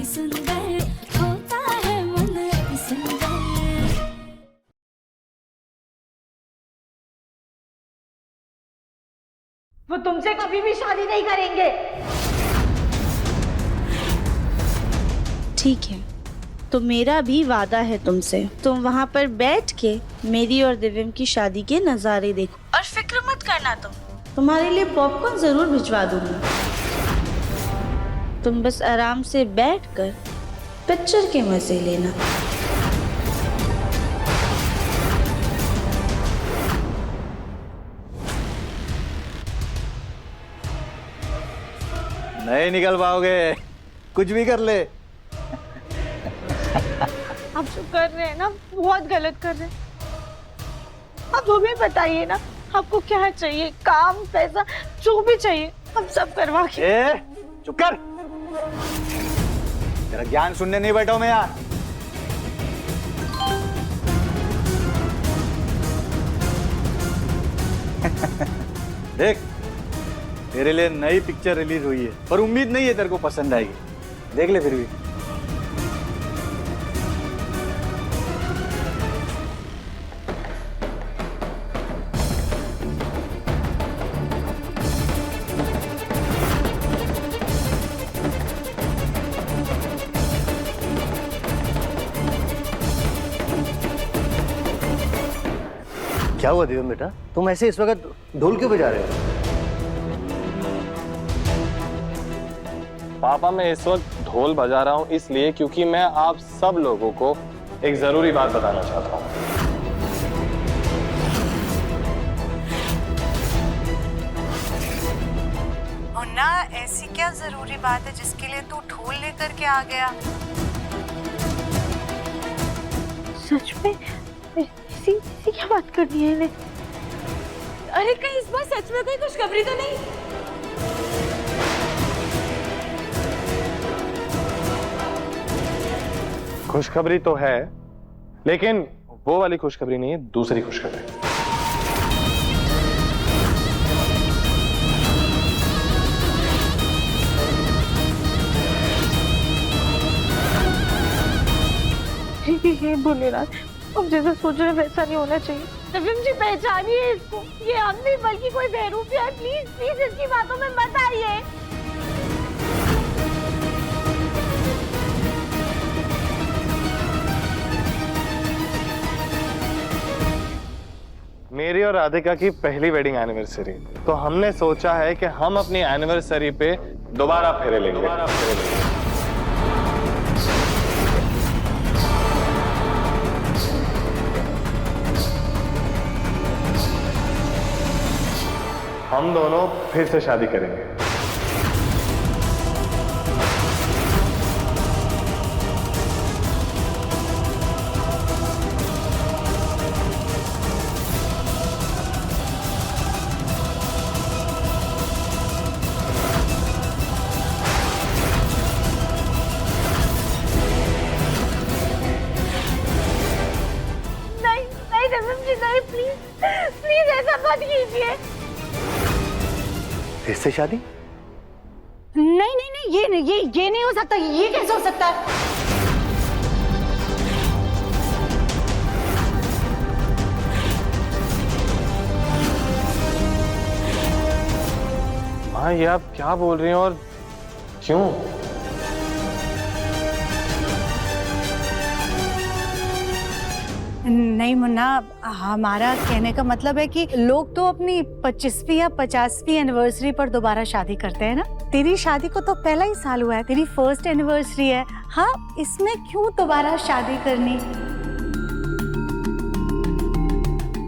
सुंदर होता है मन अति सुंदर। वो तुमसे कभी भी शादी नहीं करेंगे। ठीक है, तो मेरा भी वादा है तुमसे, तुम वहाँ पर बैठ के मेरी और दिव्यम की शादी के नज़ारे देखो और फिक्र मत करना, तुम्हारे लिए पॉपकॉर्न जरूर भिजवा दूंगी। तुम बस आराम से बैठकर पिक्चर के मजे लेना। नहीं निकल पाओगे, कुछ भी कर ले। आप जो कर रहे हैं ना बहुत गलत कर रहे हैं। आप हमें बताइए ना आपको क्या चाहिए, काम पैसा जो भी चाहिए हम सब करवा के। चुप कर, तेरा ज्ञान सुनने नहीं बैठा हूं मैं यहाँ। देख, तेरे लिए नई पिक्चर रिलीज हुई है, पर उम्मीद नहीं है तेरे को पसंद आएगी। देख ले फिर भी। क्या हुआ दिव्यम बेटा, तुम ऐसे इस वक्त ढोल क्यों बजा रहे हो? पापा मैं इस वक्त ढोल बजा रहा हूँ इसलिए क्योंकि मैं आप सब लोगों को एक जरूरी बात बताना चाहता हूँ। मुन्ना, ऐसी क्या जरूरी बात है जिसके लिए तू ढोल लेकर के आ गया? सच में इसी क्या बात करनी है इन्हें? अरे कहीं इस बार सच में कोई खुशखबरी तो नहीं? खुशखबरी तो है, लेकिन वो वाली खुशखबरी नहीं है, दूसरी खुशखबरी। ये भोलेनाथ, अब जैसा सोच रहे वैसा नहीं होना चाहिए। दिव्यम जी पहचानिए इसको, ये हम नहीं बल्कि कोई बेवकूफ है। प्लीज प्लीज इसकी बातों में मत आइए। मेरी और राधिका की पहली वेडिंग एनिवर्सरी, तो हमने सोचा है कि हम अपनी एनिवर्सरी पे दोबारा फेरे लेंगे। हम दोनों फिर से शादी करेंगे। नहीं नहीं दिव्यम जी नहीं, प्लीज प्लीज ऐसा मत कीजिए। फिर से शादी? नहीं नहीं नहीं, ये नहीं हो सकता। ये कैसे हो सकता है? माँ, ये आप क्या बोल रही हैं और क्यों? नहीं मुन्ना, हमारा कहने का मतलब है कि लोग तो अपनी 25वीं या 50वीं एनिवर्सरी पर दोबारा शादी करते हैं ना। तेरी शादी को तो पहला ही साल हुआ है, तेरी फर्स्ट एनिवर्सरी है। हाँ, इसमें क्यों दोबारा शादी करनी?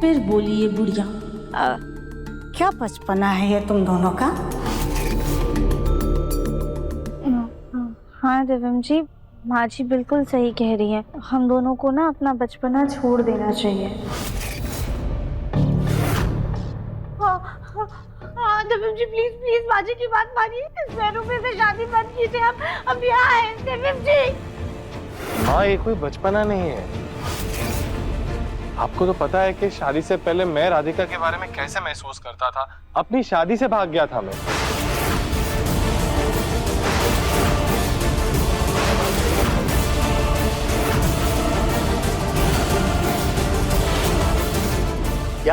फिर बोलिए बुढ़िया, क्या बचपना है ये तुम दोनों का। हाँ दिव्यम जी, माँ जी बिल्कुल सही कह रही हैं। हम दोनों को ना अपना बचपना छोड़ देना चाहिए। हाँ दिव्यम जी, प्लीज प्लीज माँ जी की बात मानिए। इस बेरूपे से शादी मत कीजिए। अब यहाँ है दिव्यम जी। माँ, ये कोई बचपना नहीं है। आपको तो पता है कि शादी से पहले मैं राधिका के बारे में कैसे महसूस करता था। अपनी शादी से भाग गया था मैं।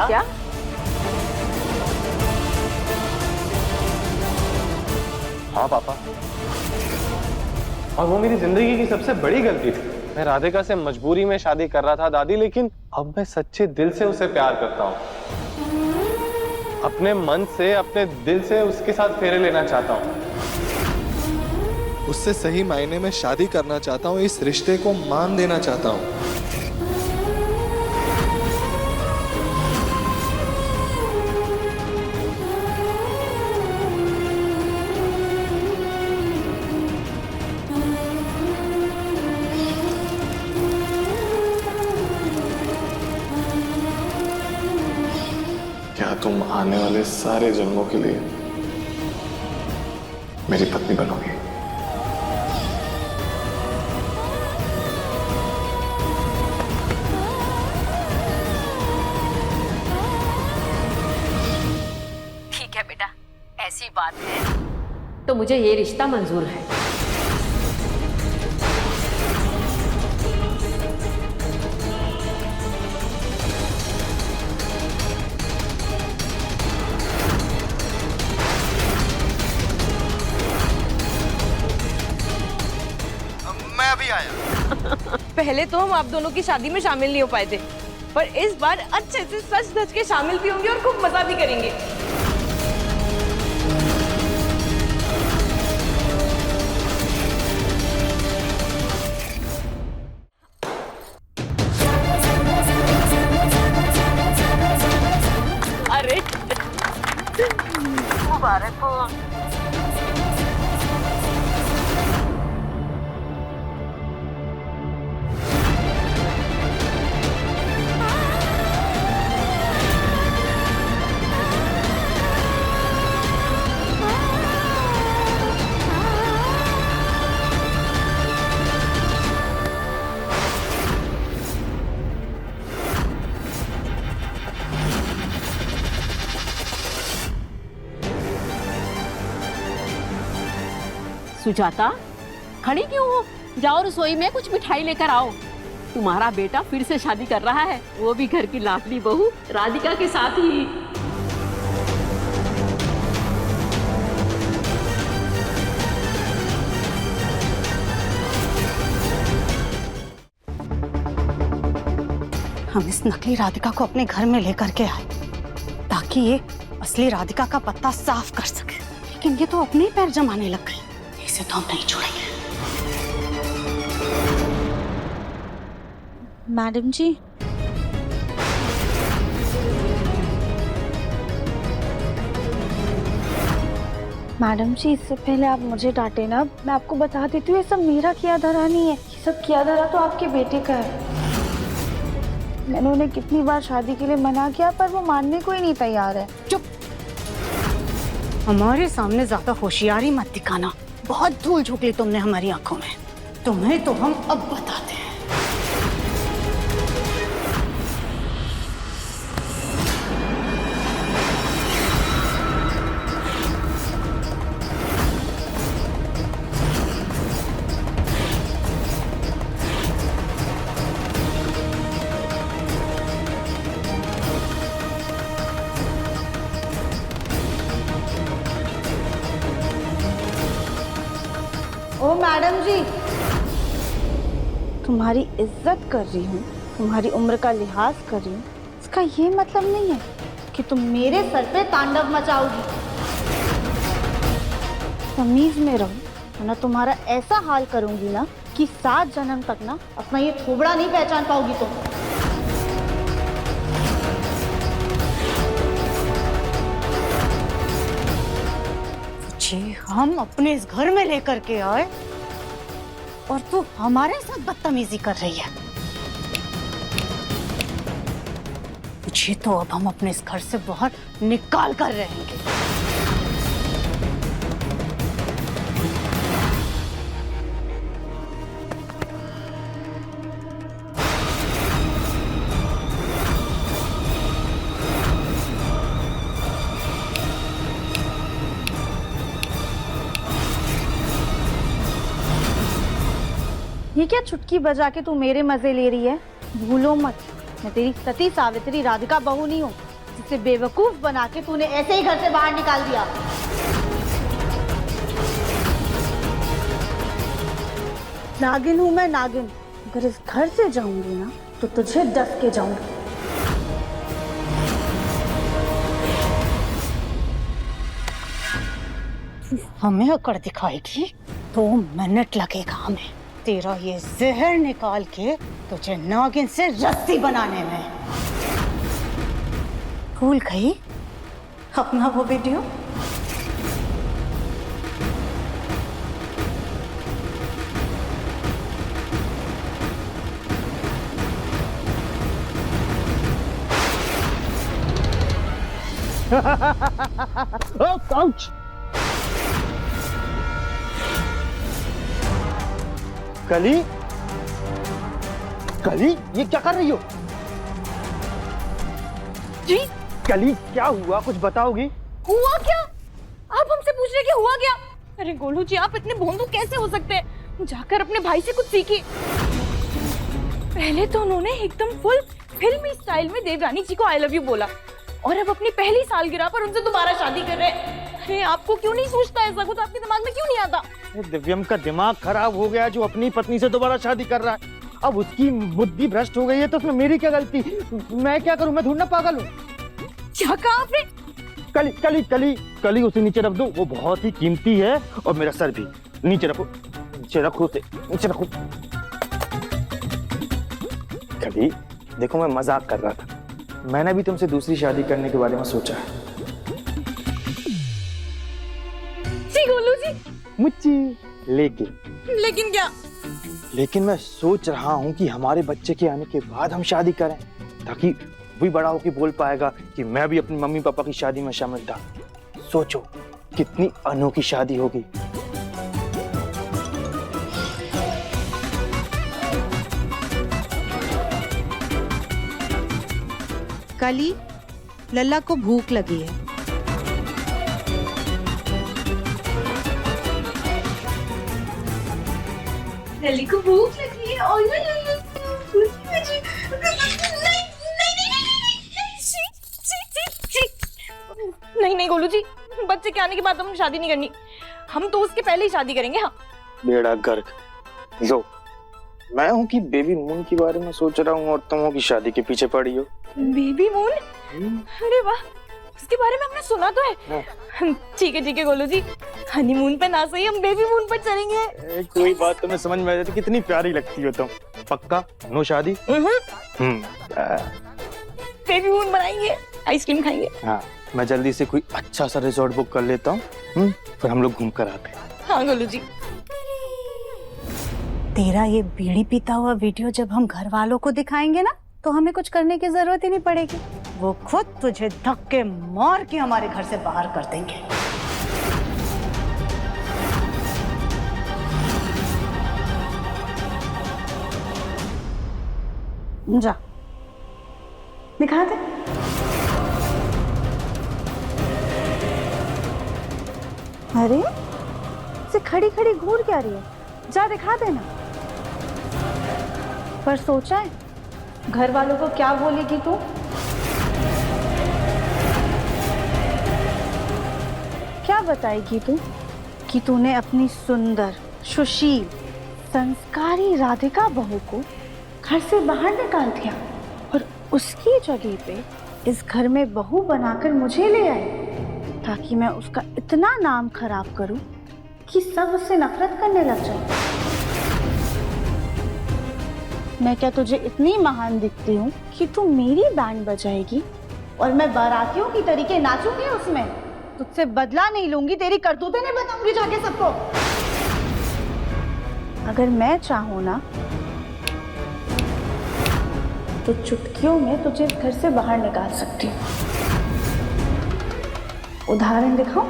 क्या? हाँ पापा, और वो मेरी जिंदगी की सबसे बड़ी गलती थी। मैं राधिका से मजबूरी में शादी कर रहा था दादी, लेकिन अब मैं सच्चे दिल से उसे प्यार करता हूँ। अपने मन से, अपने दिल से उसके साथ फेरे लेना चाहता हूँ। उससे सही मायने में शादी करना चाहता हूँ, इस रिश्ते को मान देना चाहता हूँ। क्या तुम आने वाले सारे जन्मों के लिए मेरी पत्नी बनोगी? ठीक है बेटा, ऐसी बात है तो मुझे ये रिश्ता मंजूर है। मैं अभी आया। पहले तो हम आप दोनों की शादी में शामिल नहीं हो पाए थे, पर इस बार अच्छे से सच धज के शामिल भी होंगे और खूब मजा भी करेंगे। अरे मुबारक हो। सुजाता, खड़ी क्यों हो? जाओ रसोई में कुछ मिठाई लेकर आओ। तुम्हारा बेटा फिर से शादी कर रहा है, वो भी घर की लाडली बहू राधिका के साथ ही। हम इस नकली राधिका को अपने घर में लेकर के आए ताकि ये असली राधिका का पत्ता साफ कर सके, लेकिन ये तो अपने ही पैर जमाने लग गई। इसे तो हम नहीं छोड़ेंगे। मैडम जी, मैडम जी, इससे पहले आप मुझे डांटे ना। मैं आपको बता देती हूँ, ये सब मेरा किया धरा नहीं है। ये सब किया धरा तो आपके बेटे का है। मैंने उन्हें कितनी बार शादी के लिए मना किया, पर वो मानने को ही नहीं तैयार है। चुप, हमारे सामने ज्यादा होशियारी मत दिखाना। बहुत धूल झोंक ली तुमने हमारी आंखों में। तुम्हें तो हम अब बताते हैं। ओ मैडम जी, तुम्हारी इज्जत कर रही हूँ, तुम्हारी उम्र का लिहाज कर रही हूँ, इसका ये मतलब नहीं है कि तुम मेरे सर पे तांडव मचाओगी। तमीज में रहो, वरना तुम्हारा ऐसा हाल करूंगी ना कि 7 जन्म तक ना अपना ये थोबड़ा नहीं पहचान पाओगी तुम। हम अपने इस घर में लेकर के आए और तू हमारे साथ बदतमीजी कर रही है। मुझे तो अब हम अपने इस घर से बाहर निकाल कर रहेंगे। ये क्या चुटकी बजा के तू मेरे मजे ले रही है? भूलो मत, मैं तेरी सती सावित्री राधिका बहू नहीं हूँ। जिसे बेवकूफ बना के तूने ऐसे ही घर से बाहर निकाल दिया। नागिन हूं मैं, नागिन। अगर इस घर से जाऊंगी ना तो तुझे डस के जाऊंगी। हमें अकड़ दिखाएगी 2 मिनट लगेगा हमें तेरा ये जहर निकाल के तुझे नागिन से रस्सी बनाने में। भूल गई अपना वो वीडियो? आउच! कली, कली, ये क्या कर रही हो? जी कली, क्या हुआ? कुछ बताओगी? हुआ क्या? आप हमसे पूछ रहे कि हुआ क्या? अरे गोलू जी, आप इतने भोंदू कैसे हो सकते हैं? जाकर अपने भाई से कुछ सीखिए। पहले तो उन्होंने एकदम फुल फिल्मी स्टाइल में देवरानी जी को आई लव यू बोला और अब अपनी पहली सालगिरह पर उनसे दोबारा शादी कर रहे हैं। अरे आपको क्यों नहीं सोचता ऐसा कुछ? आपके दिमाग में क्यों नहीं आता? दिव्यम का दिमाग खराब हो गया जो अपनी पत्नी से दोबारा शादी कर रहा है। अब उसकी बुद्धि भ्रष्ट हो गई है तो उसमें मेरी क्या गलती? मैं क्या करूं? मैं थोड़ा पागल हूँ। क्या कहा आपने? कली, कली, कली, कली उसे नीचे रख दो, वो बहुत ही कीमती है। और मेरा सर भी नीचे रखो, नीचे रखो उसे, नीचे रखो। कली, देखो मैं मजाक कर रहा था। मैंने भी तुमसे दूसरी शादी करने के बारे में सोचा है। जी गोलू जी। मुच्ची, लेकिन क्या? लेकिन मैं सोच रहा हूँ कि हमारे बच्चे के आने के बाद हम शादी करें, ताकि भी बड़ा होकर बोल पाएगा कि मैं भी अपनी मम्मी पापा की शादी में शामिल था। सोचो कितनी अनोखी शादी होगी। कली, लल्ला को भूख लगी है। लल्ली को भूख लगी है और नहीं गोलू जी, बच्चे के आने के बाद हम शादी नहीं करनी। हम तो उसके पहले ही शादी करेंगे। हाँ बेड़ा गर्क। लो, मैं हूँ कि बेबी मून के बारे में सोच रहा हूँ और तुम हो कि शादी के पीछे पड़ी हो। Baby moon? अरे वाह, उसके बारे में हमने सुना तो है। ठीक है गोलू जी, हनीमून पे ना सही हम बेबी मून पर चलेंगे। कोई बात तुम्हें समझ में आ जाती, कितनी प्यारी लगती हो तुम। पक्का नो शादी? बेबी मून बनाएंगे, आइसक्रीम खाएंगे। हाँ, मैं जल्दी से कोई अच्छा सा रिजॉर्ट बुक कर लेता हूँ, फिर हम लोग घूम कर आते हैं। हाँ गोलू जी। तेरा ये बीड़ी पीता हुआ वीडियो जब हम घर वालों को दिखाएंगे ना तो हमें कुछ करने की जरूरत ही नहीं पड़ेगी। वो खुद तुझे धक्के मार के हमारे घर से बाहर कर देंगे। जा, दिखा दे। अरे से खड़ी खड़ी घूर क्या रही है? जा दिखा देना। पर सोचा है घर वालों को क्या बोलेगी तू? क्या बताएगी तू कि तूने अपनी सुंदर, सुशील, संस्कारी राधिका बहू को घर से बाहर निकाल दिया और उसकी जगह पे इस घर में बहू बनाकर मुझे ले आए, ताकि मैं उसका इतना नाम खराब करूं कि सब उससे नफरत करने लग जाए। मैं क्या तुझे इतनी महान दिखती हूँ कि तू मेरी बैंड बजाएगी और मैं बारातियों की तरीके नाचूंगी उसमें? तुझसे बदला नहीं लूंगी, तेरी करतूतें नहीं बताऊंगी जाके सबको। अगर मैं चाहूँ ना तो चुटकियों में तुझे इस घर से बाहर निकाल सकती हूँ। उदाहरण दिखाऊं?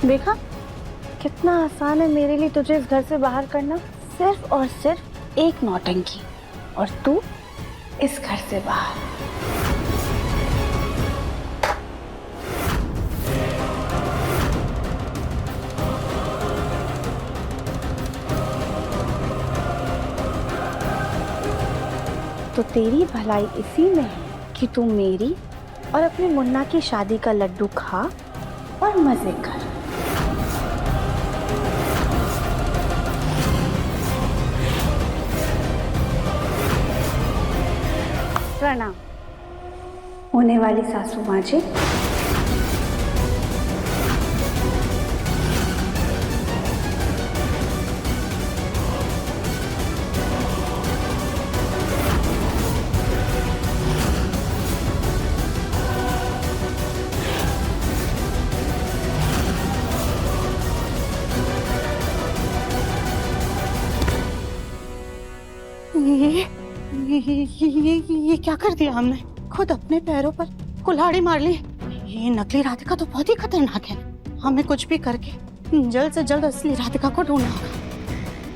देखा कितना आसान है मेरे लिए तुझे इस घर से बाहर करना। सिर्फ और सिर्फ एक नौटंकी, और तू इस घर से बाहर। तो तेरी भलाई इसी में है कि तू मेरी और अपने मुन्ना की शादी का लड्डू खा और मजे कर। प्रणाम होने वाली सासू माँ जी। ये क्या कर दिया हमने? खुद अपने पैरों पर कुल्हाड़ी मार ली। ये नकली राधिका तो बहुत ही खतरनाक है। हमें कुछ भी करके जल्द से जल्द असली राधिका को ढूंढना होगा,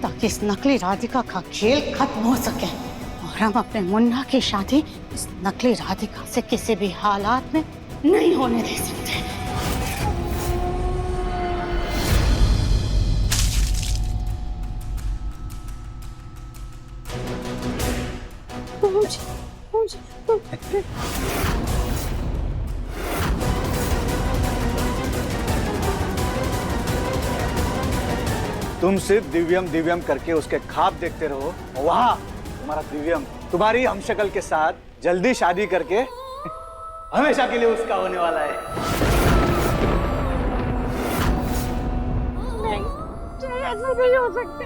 ताकि इस नकली राधिका का खेल खत्म हो सके और हम अपने मुन्ना की शादी इस नकली राधिका से किसी भी हालात में नहीं होने दे सकते। तुम सिर्फ दिव्यम दिव्यम करके उसके ख्वाब देखते रहो, और वहाँ तुम्हारा दिव्यम तुम्हारी हमशक्ल के साथ जल्दी शादी करके हमेशा के लिए उसका होने वाला है। नहीं, ऐसा नहीं हो सकता।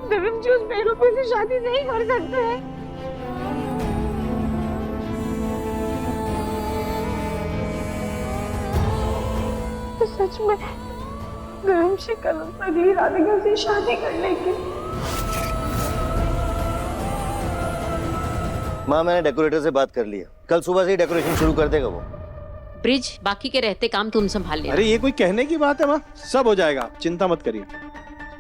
दिव्यम जी उस बेरूपी से शादी नहीं कर सकते हैं। तो सच में दिव्यम जी कल अगली राधिका से शादी कर लेंगे। माँ, मैंने डेकोरेटर से बात कर लिया, कल सुबह से ही डेकोरेशन शुरू कर देगा वो। ब्रिज, बाकी के रहते काम तुम संभाल लेना। अरे ये कोई कहने की बात है माँ, सब हो जाएगा, चिंता मत करिए।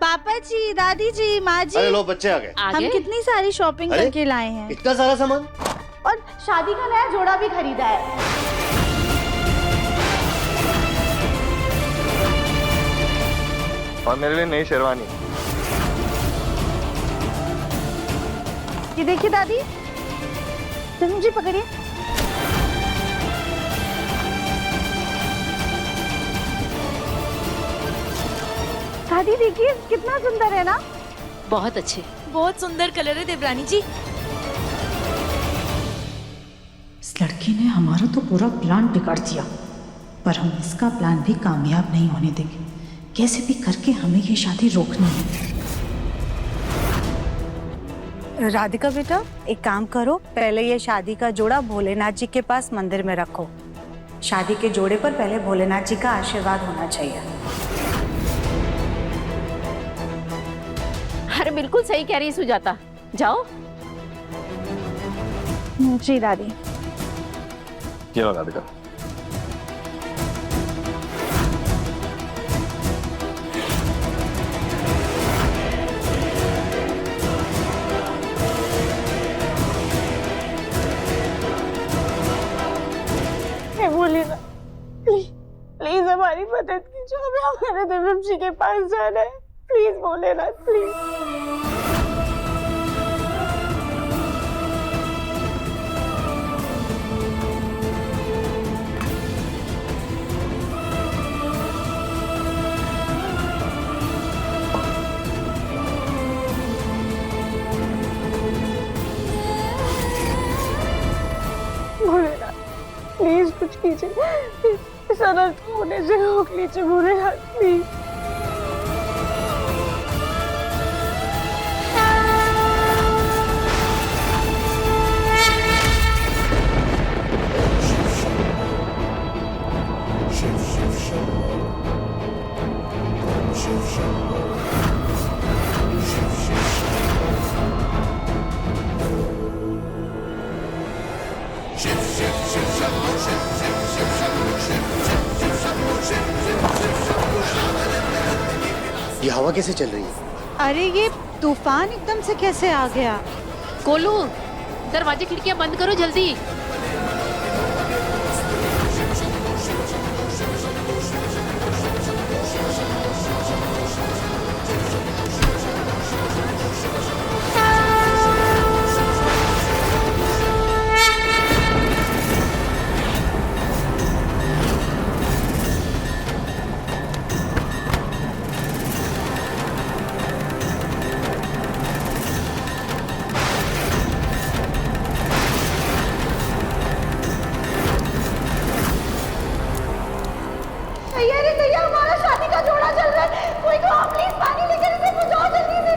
पापा जी, दादी जी, माँ जी, अरे लो बच्चे आ गए। हम कितनी सारी शॉपिंग अरे? करके लाए हैं, इतना सारा सामान। और शादी का नया जोड़ा भी खरीदा है। और मेरे लिए नई शेरवानी। ये देखिए दादी, दिव्यम जी पकड़िए। दादी देखिए कितना सुंदर है ना। बहुत अच्छे। बहुत सुंदर कलर है देवरानी जी। इस लड़की ने हमारा तो पूरा प्लान बिगाड़ दिया, पर हम इसका प्लान भी कामयाब नहीं होने देंगे। कैसे भी करके हमें ये शादी रोकनी है। राधिका बेटा, एक काम करो, पहले ये शादी का जोड़ा भोलेनाथ जी के पास मंदिर में रखो। शादी के जोड़े पर पहले भोलेनाथ जी का आशीर्वाद होना चाहिए। अरे बिल्कुल सही कह रही सुजाता, जाओ। जी दादी। ये लो राधिका। बोली ना, प्लीज हमारी मदद कीजिए, हमें हमारे दिव्यम जी के पास जाना है। प्लीज बोले ना, प्लीज। भोलेनाथ, प्लीज कुछ कीजिए, इस अनर्थ होने से रोक लीजिए भोलेनाथ, प्लीज। ये हवा कैसे चल रही है? अरे ये तूफान एकदम से कैसे आ गया? गोलू, दरवाजे खिड़कियां बंद करो जल्दी। भैया हमारा शादी का जोड़ा चल रहा है, कोई तो आप प्लीज पानी लेकर इसे बुझाओ जल्दी से।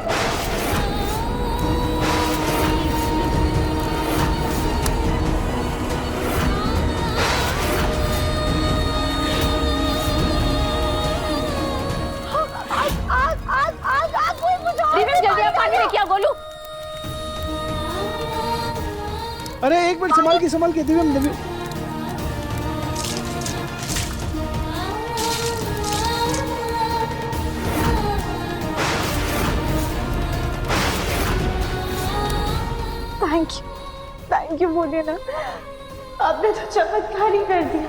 आग कोई बुझाओ। दिव्यम जल्दी आप पानी लेके आओ। गोलू, अरे एक मिनट, संभाल के दिव्यम दिव्यम। थैंक यू भोलेनाथ, आपने तो चमत्कार ही कर दिया।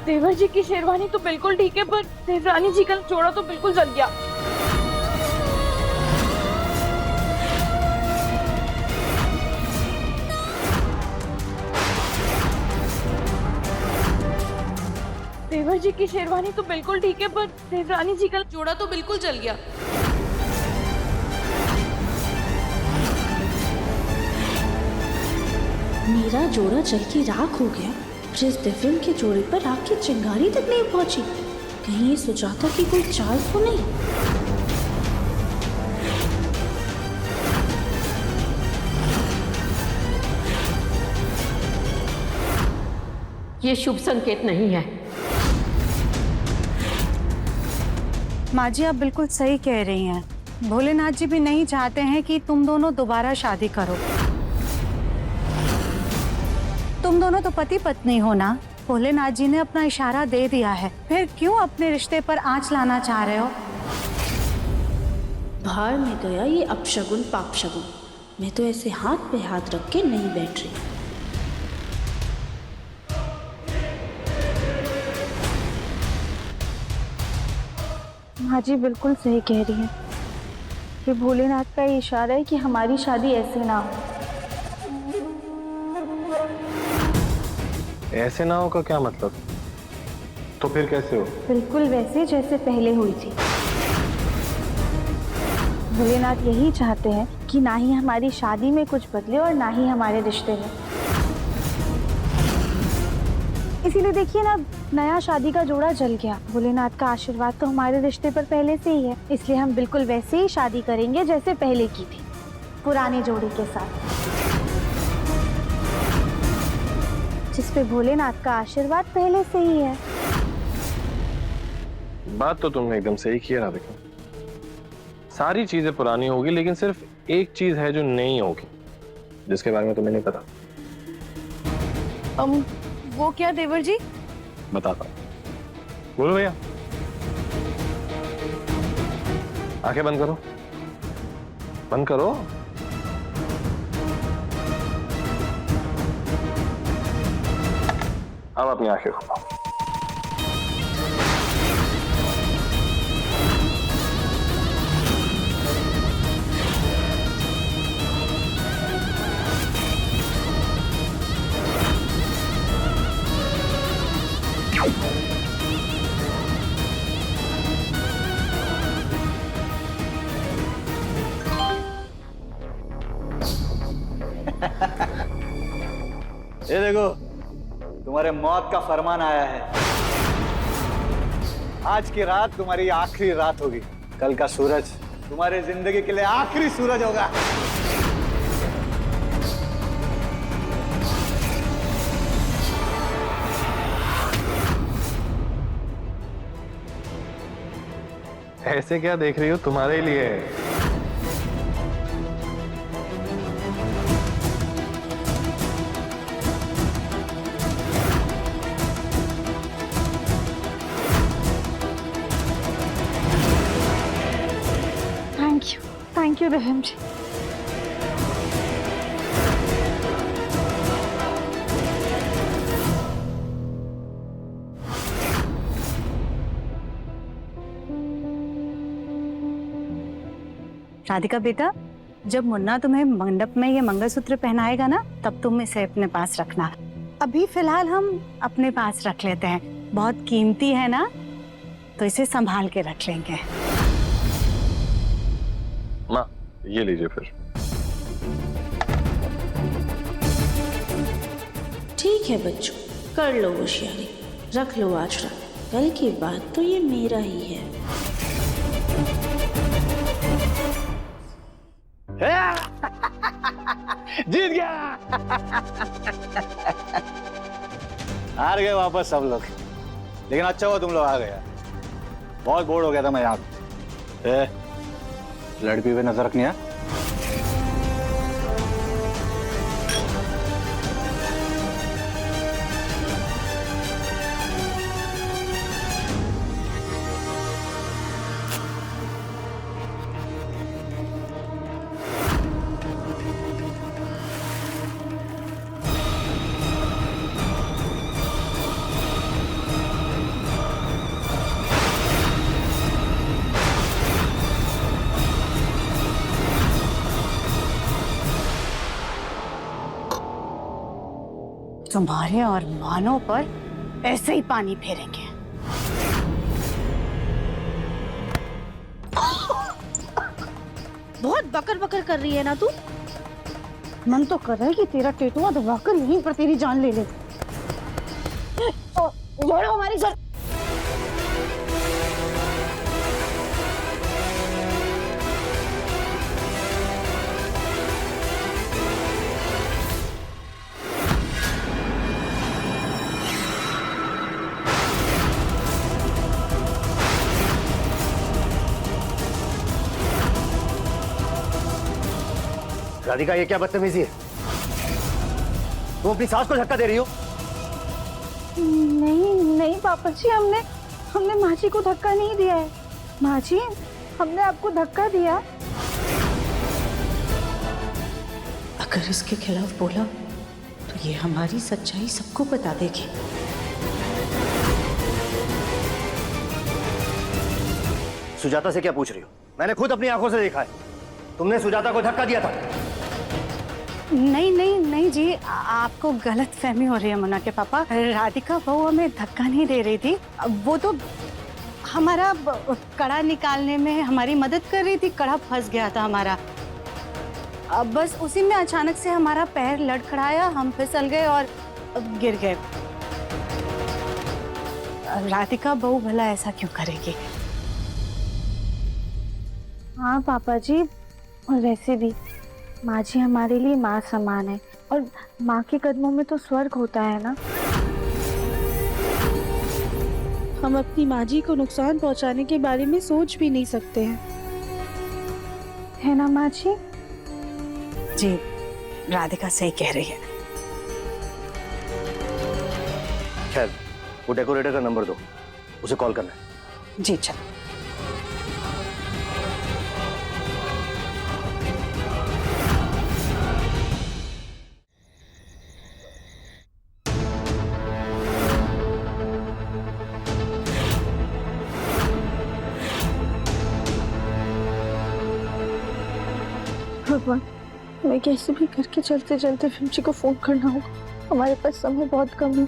देवर जी की शेरवानी तो बिल्कुल ठीक है, पर देवरानी जी का जोड़ा तो बिल्कुल जल गया। देवर जी की शेरवानी तो बिल्कुल ठीक है, पर देवरानी जी का जोड़ा तो बिल्कुल जल गया। मेरा जोड़ा जल के राख हो गया, जिस दिव्यम के जोड़े पर राख की चिंगारी तक नहीं पहुंची। कहीं ये सुजाता की कोई चाल तो नहीं? ये शुभ संकेत नहीं है। माँ जी, आप बिल्कुल सही कह रही हैं। भोलेनाथ जी भी नहीं चाहते हैं कि तुम दोनों दोबारा शादी करो। तुम दोनों तो पति पत्नी हो ना। भोलेनाथ जी ने अपना इशारा दे दिया है, फिर क्यों अपने रिश्ते पर आंच लाना चाह रहे हो? भाड़ में गया ये अपशगुन पाप शगुन। मैं तो ऐसे हाथ पे हाथ रख के नहीं बैठ रही। माँ जी बिल्कुल सही कह रही है। ये भोलेनाथ का ये इशारा है कि हमारी शादी ऐसे ना हो। ऐसे ना हो का क्या मतलब? तो फिर कैसे हो? बिल्कुल वैसे जैसे पहले हुई थी। भोलेनाथ यही चाहते हैं कि ना ही हमारी शादी में कुछ बदले और ना ही हमारे रिश्ते में। इसीलिए देखिए ना, नया शादी का जोड़ा जल गया। भोलेनाथ का आशीर्वाद तो हमारे रिश्ते पर पहले से ही है, इसलिए हम बिल्कुल वैसे ही शादी करेंगे जैसे पहले की थी, पुराने जोड़ी के साथ, जिस पे भोलेनाथ का आशीर्वाद पहले से ही है। बात तो तुमने एकदम सही किया राधिका। सारी चीजें पुरानी होगी, लेकिन सिर्फ एक चीज है जो नई होगी, जिसके बारे में तुम्हें नहीं पता। वो क्या देवर जी? बताता हूँ। बोलो भैया, आंखें बंद करो, बंद करो। अब अपनी आंखें खोलो। ये देखो, तुम्हारे मौत का फरमान आया है। आज की रात तुम्हारी आखिरी रात होगी। कल का सूरज तुम्हारे जिंदगी के लिए आखिरी सूरज होगा। ऐसे क्या देख रही हो, तुम्हारे लिए। थैंक यू रहम जी। राधिका बेटा, जब मुन्ना तुम्हें मंडप में ये मंगलसूत्र पहनाएगा ना, तब तुम इसे अपने पास रखना। अभी फिलहाल हम अपने पास रख लेते हैं, बहुत कीमती है ना, तो इसे संभाल के रख लेंगे। माँ ये लीजिए फिर। ठीक है बच्चों, कर लो होशियारी, रख लो आश्रम, कल की बात तो ये मेरा ही है। जीत गया। हार गए वापस सब लोग, लेकिन अच्छा हुआ तुम लोग आ गए। बहुत बोर हो गया था मैं यहाँ पे। लड़की पे नजर रखनी है। तुम्हारे और मानो पर ऐसे ही पानी फेरेंगे। बहुत बकर बकर कर रही है ना तू। मन तो कर रहा है कि तेरा टेटुआ दबाकर यहीं पर तेरी जान ले ले। छोड़ो हमारी घर। राधिका, ये क्या बदतमीजी है? तुम अपनी सास को धक्का दे रही हो? नहीं पापा जी, हमने माँ जी को धक्का नहीं दिया है। माँ जी, हमने आपको धक्का दिया। अगर इसके खिलाफ बोला तो ये हमारी सच्चाई सबको बता देगी। सुजाता से क्या पूछ रही हो? मैंने खुद अपनी आंखों से देखा है, तुमने सुजाता को धक्का दिया था। नहीं जी, आपको गलत फहमी हो रही है मुन्ना के पापा। राधिका बहू हमें धक्का नहीं दे रही थी, वो तो हमारा कड़ा निकालने में हमारी मदद कर रही थी। कड़ा फंस गया था हमारा, अब बस उसी में अचानक से हमारा पैर लड़खड़ाया, हम फिसल गए और गिर गए। राधिका बहू भला ऐसा क्यों करेगी? हाँ पापा जी, और वैसे भी माँ जी हमारे लिए माँ समान है, और माँ के कदमों में तो स्वर्ग होता है ना। हम अपनी माँ जी को नुकसान पहुँचाने के बारे में सोच भी नहीं सकते हैं, है ना माँ जी? जी, राधिका सही कह रही है। खैर, वो डेकोरेटर का नंबर दो, उसे कॉल करना है। जी चलो। भगवान, मैं कैसे भी करके चलते चलते फिल्म जी को फोन करना होगा। हमारे पास समय बहुत कम है।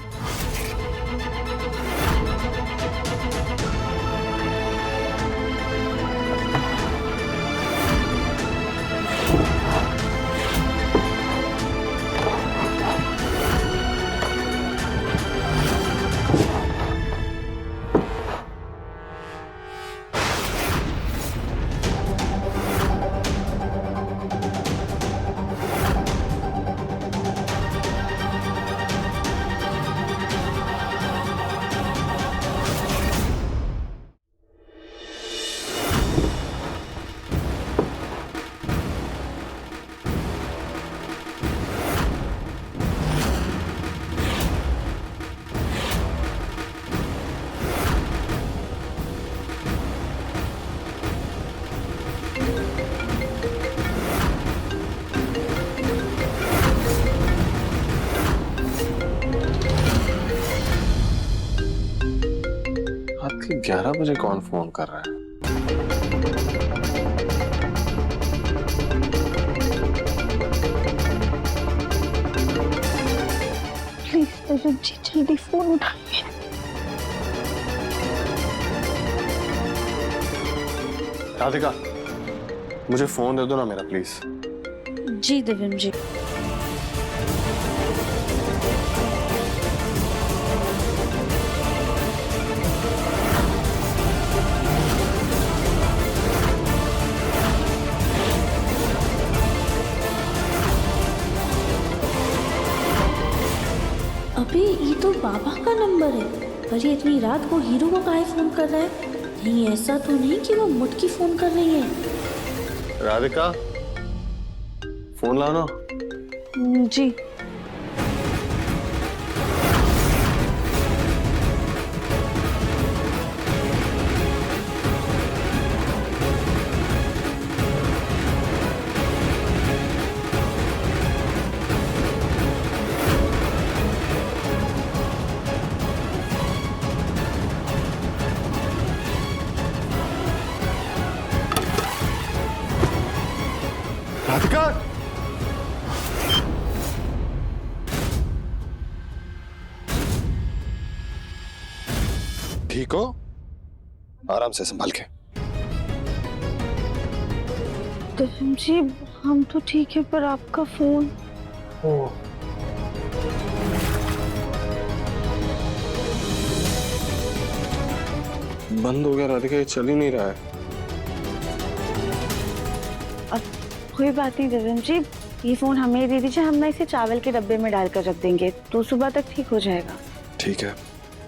के 11 बजे कौन फोन कर रहा है? प्लीज देवेंद्र जी जल्दी फोन उठाइए। राधिका, मुझे फोन दे दो ना मेरा, प्लीज। जी देवेंद्र जी। अबे ये तो बाबा का नंबर है, पर ये इतनी रात को हीरो को काहे फोन कर रहा है? नहीं ऐसा तो नहीं कि वो मुटकी फोन कर रही है। राधिका, फोन लाना। जी। राधिका, ठीक हो? आराम से संभाल के। देवेंद्र जी हम तो ठीक है, पर आपका फोन। बंद हो गया राधिका, ये चल ही नहीं रहा है। कोई बात नहीं देवेंद्र जी, ये फोन हमें दे दीजिए, हम ना इसे चावल के डब्बे में डालकर रख देंगे, तो सुबह तक ठीक हो जाएगा। ठीक है,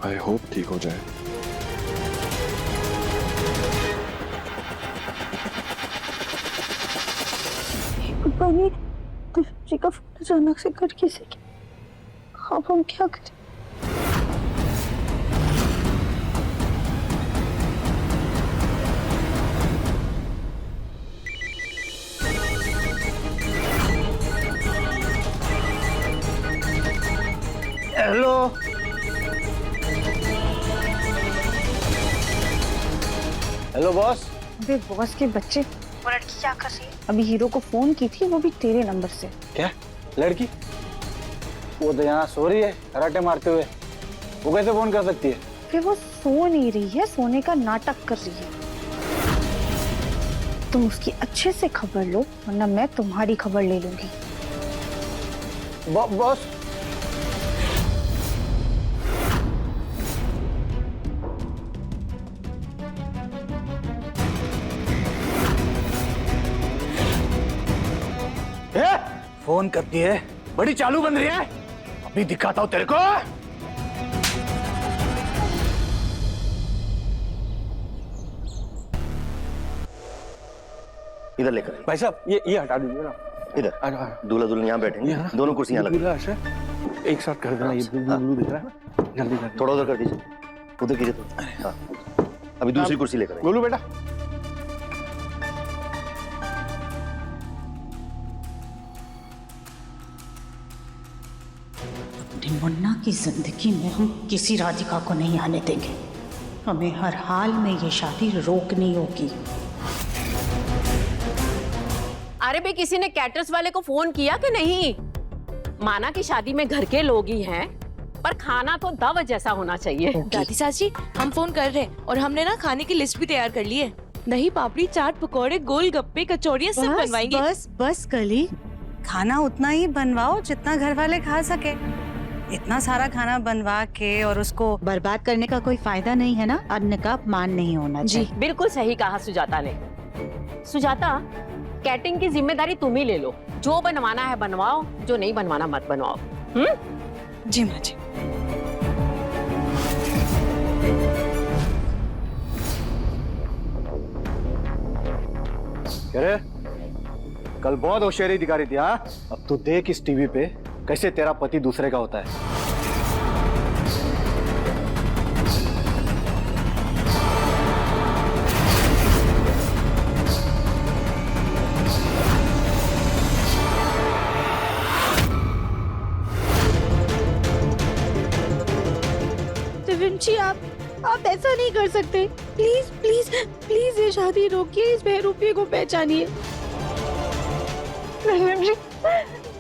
आई होप ठीक हो जाए। देवेंद्र जी का फोन अचानक से कट कैसे गया? अब हम क्या करें? Hello, hello boss. अबे बॉस के बच्चे, वो लड़की क्या कर रही है? अभी हीरो को फोन की थी, वो भी तेरे नंबर से। क्या लड़की? वो तो यहाँ सो रही है कराटे मारते हुए, वो कैसे फोन कर सकती है? फिर वो सो नहीं रही है, सोने का नाटक कर रही है। तुम उसकी अच्छे से खबर लो, वरना मैं तुम्हारी खबर ले लूंगी। बॉस, फोन करती है, बड़ी चालू बन रही है। अभी दिखाता हूं तेरे को। इधर लेकर आइए। भाई साहब ये हटा दीजिए ना। इधर दूल्हा दुल्हन यहाँ बैठेंगे, दोनों कुर्सियाँ लगा। एक साथ कर देना, ये ब्लू दिख रहा है, जल्दी कर। थोड़ा उधर कर दीजिए, उधर कीजिए तो। हाँ, अभी दूसरी कुर्सी लेकर आइए। गोलू बेटा, अपनी मुन्ना की जिंदगी में हम किसी राधिका को नहीं आने देंगे। हमें हर हाल में ये शादी रोकनी होगी। अरे भाई, किसी ने कैटर्स वाले को फोन किया कि नहीं? माना कि शादी में घर के लोग ही हैं, पर खाना तो दावत जैसा होना चाहिए। दादी सासी, हम फोन कर रहे हैं और हमने ना खाने की लिस्ट भी तैयार कर ली है। दही पापड़ी, चाट, पकौड़े, गोलगप्पे, कचौड़ियाँ सब बनवाएंगे। बस बस कली, खाना उतना ही बनवाओ जितना घर वाले खा सके। इतना सारा खाना बनवा के और उसको बर्बाद करने का कोई फायदा नहीं है ना। अन्न का अपमान नहीं होना चाहिए। जी बिल्कुल सही कहा सुजाता ने। सुजाता, कैटरिंग की जिम्मेदारी तुम ही ले लो। जो बनवाना है बनवाओ, जो नहीं बनवाना मत बनवाओ। जी माँ जी। कह रहे कल बहुत होशियारी दिखा रही थी। हाँ, अब तू देख इस टीवी पे कैसे तेरा पति दूसरे का होता है। देवेंद्र जी, आप आप ऐसा नहीं कर सकते। प्लीज प्लीज प्लीज ये शादी रोकिए, इस बेहरूपी को पहचानिए। नवीन जी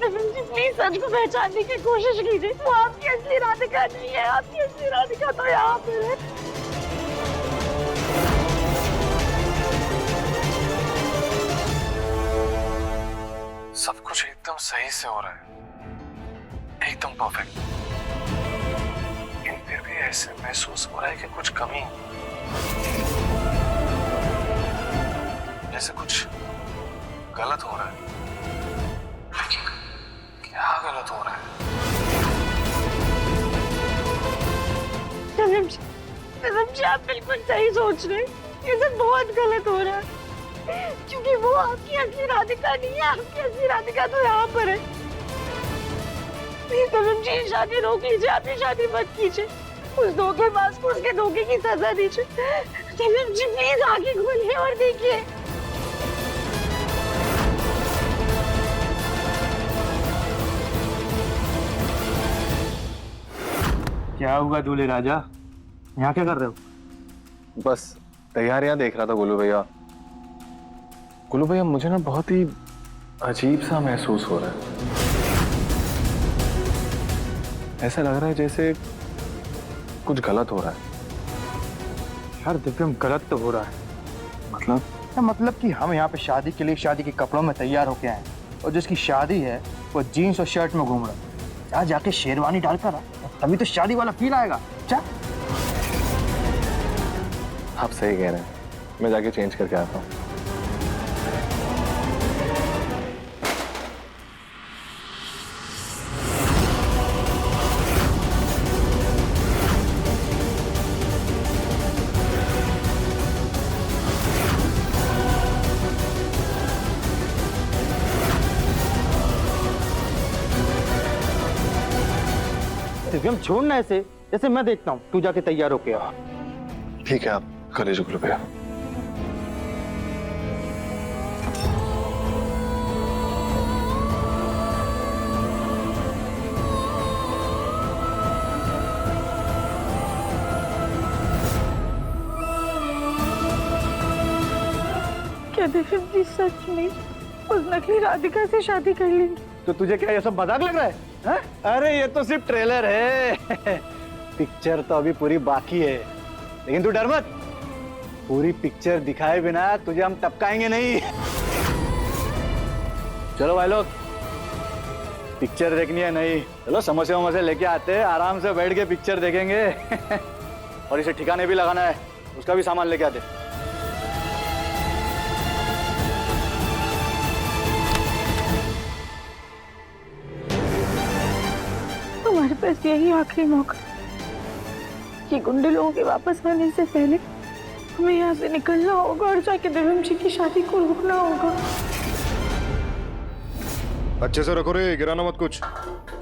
प्लीज सच को पहचानने की कोशिश कीजिए। वो आपकी असली राधिका नहीं है, आपकी असली राधिका तो यहाँ पर है। सब कुछ एकदम सही से हो रहा है, एकदम परफेक्ट। लेकिन फिर भी ऐसे महसूस हो रहा है कि कुछ कमी, जैसे कुछ गलत हो रहा है। क्या गलत हो रहा है? नवीन जी आप बिल्कुल सही सोच रहे हैं। ये सब बहुत गलत हो रहा है क्योंकि वो आपकी असली राधिका नहीं है, आपकी असली राधिका तो यहाँ पर है। प्लीज नवीन जी शादी रोक लीजिए, आप ये शादी मत कीजिए। उस धोखेबाज को उसके धोखे की सजा दीजिए। नवीन जी प्लीज आगे खोलिए और देखिए। क्या हुआ दूल्हे राजा, यहाँ क्या कर रहे हो? बस तैयारियां देख रहा था गोलू भैया। गोलू भैया मुझे ना बहुत ही अजीब सा महसूस हो रहा है। ऐसा लग रहा है जैसे कुछ गलत हो रहा है। यार दिव्यम गलत तो हो रहा है। मतलब कि हम यहाँ पे शादी के लिए शादी के कपड़ों में तैयार होके आए और जिसकी शादी है वो जीन्स और शर्ट में घूम रहा है। आज जाके शेरवानी डालकर आ, तभी तो शादी वाला फील आएगा। क्या आप सही कह रहे हैं, मैं जाके चेंज करके आता हूँ। दिव्यम छोड़ना ऐसे, जैसे मैं देखता हूँ, तू जाके तैयार होके आ। ठीक है, आप कर लीजिए गोलू भैया। क्या दिव्यम जी सच में उस नकली राधिका से शादी कर लेंगे? तो तुझे क्या ये सब मजाक लग रहा है? अरे ये तो सिर्फ ट्रेलर है। पिक्चर तो अभी पूरी बाकी है, लेकिन तू डर मत, पूरी पिक्चर दिखाए बिना तुझे हम टपकाएंगे नहीं। चलो भाई लोग, पिक्चर देखनी है नहीं? चलो समोसे वमोसे लेके आते हैं, आराम से बैठ के पिक्चर देखेंगे। और इसे ठिकाने भी लगाना है, उसका भी सामान लेके आते। हमारे पास यही आखिरी मौका, ये गुंडे लोगों के वापस आने से पहले हमें यहाँ से निकलना होगा और जाके दिव्यम जी की शादी को रोकना होगा। अच्छे से रखो रे, गिराना मत कुछ।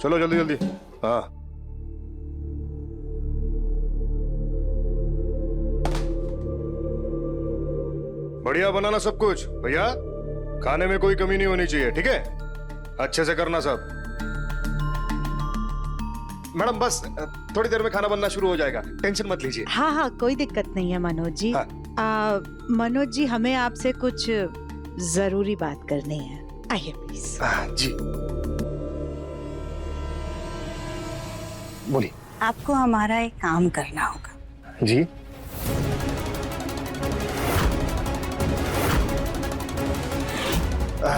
चलो जल्दी जल्दी। हाँ बढ़िया बनाना सब कुछ भैया, खाने में कोई कमी नहीं होनी चाहिए, ठीक है? अच्छे से करना सब। मैडम बस थोड़ी देर में खाना बनना शुरू हो जाएगा, टेंशन मत लीजिए। हाँ हाँ कोई दिक्कत नहीं है मनोज जी। हाँ। मनोज जी हमें आपसे कुछ जरूरी बात करनी है, आइए प्लीज। जी बोलिए। आपको हमारा एक काम करना होगा। जी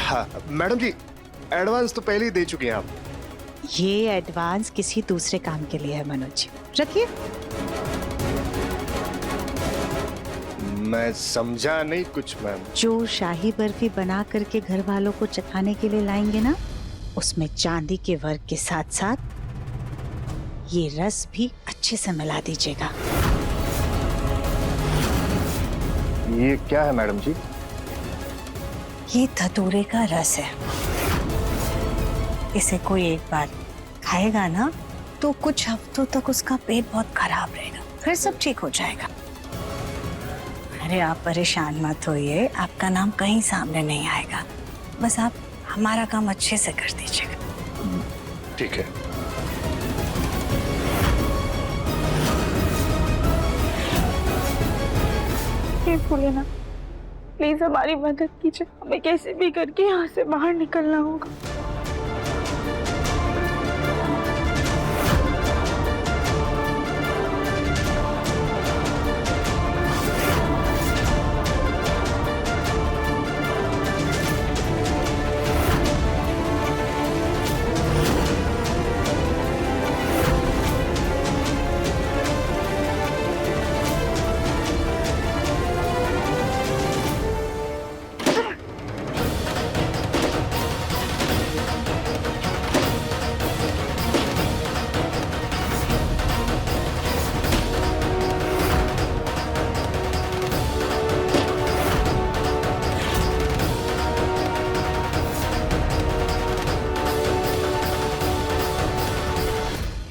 हाँ मैडम जी, एडवांस तो पहले ही दे चुके हैं आप। ये एडवांस किसी दूसरे काम के लिए है मनोज जी, रखिए। मैं समझा नहीं कुछ मैम। जो शाही बर्फी बना करके घर वालों को चखाने के लिए लाएंगे ना, उसमें चांदी के वर्क के साथ साथ ये रस भी अच्छे से मिला दीजिएगा। ये क्या है मैडम जी? ये धतूरे का रस है। इसे कोई एक बार खाएगा ना तो कुछ हफ्तों तक उसका पेट बहुत खराब रहेगा, फिर सब ठीक हो जाएगा। अरे आप परेशान मत होइए, आपका नाम कहीं सामने नहीं आएगा। बस आप हमारा काम अच्छे से कर दीजिएगा। ठीक है। हे भोलेनाथ, प्लीज हमारी मदद कीजिए, हमें कैसे भी करके यहाँ से बाहर निकलना होगा।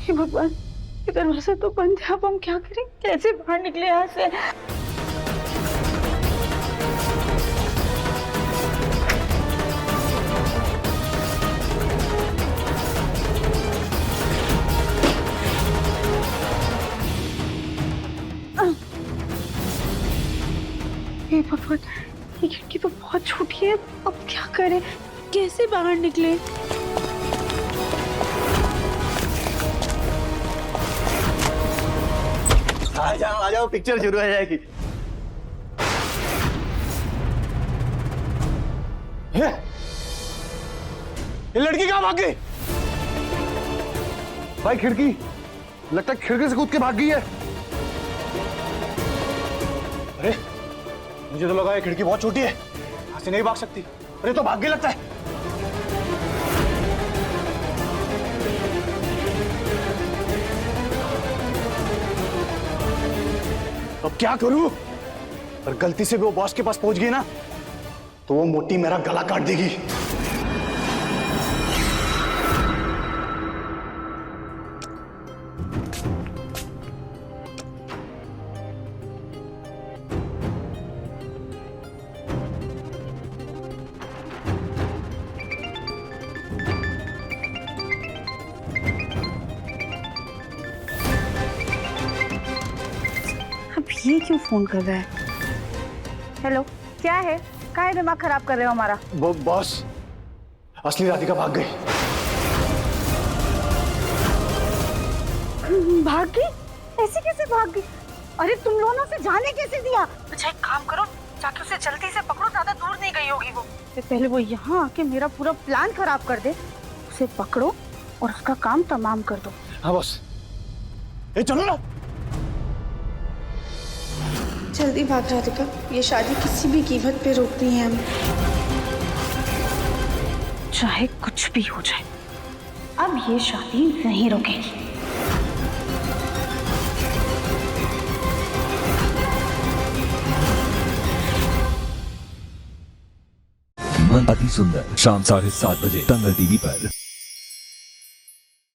हे भगवान, ये दरवाजा तो बंद है, अब हम क्या करें, कैसे बाहर निकले यहाँ से। हे भगवान, ये खिड़की तो बहुत छोटी है, अब क्या करें, कैसे बाहर निकले। आ जाओ, पिक्चर शुरू हो जाएगी। ये लड़की कहाँ भाग गई? भाई खिड़की, लगता है खिड़की से कूद के भाग गई है। अरे मुझे तो लगा ये खिड़की बहुत छोटी है, यहाँ से नहीं भाग सकती। अरे तो भाग गई लगता है। अब क्या करूं? अगर गलती से भी वो बॉस के पास पहुंच गई ना, तो वो मोटी मेरा गला काट देगी। अब ये क्यों फोन कर रहा है? हेलो, क्या है? काहे दिमाग खराब कर रहे हो हमारा? बॉस, असली राधिका भाग गई। भाग गई? ऐसे कैसे भाग गई? अरे तुम लोगों ने उसे जाने कैसे दिया? अच्छा एक काम करो, जाके उसे जल्दी से पकड़ो, ज्यादा दूर नहीं गई होगी वो। पहले वो यहाँ आके मेरा पूरा प्लान खराब कर दे, उसे पकड़ो और उसका काम तमाम कर दो। हाँ बॉस, ए चलो ना। जल्दी भाग राधिका, ये शादी किसी भी कीमत पे रोकनी है हमें। चाहे कुछ भी हो जाए, अब ये शादी नहीं रुकेगी। मन अति सुंदर, शाम 7:30 बजे दंगल टीवी पर।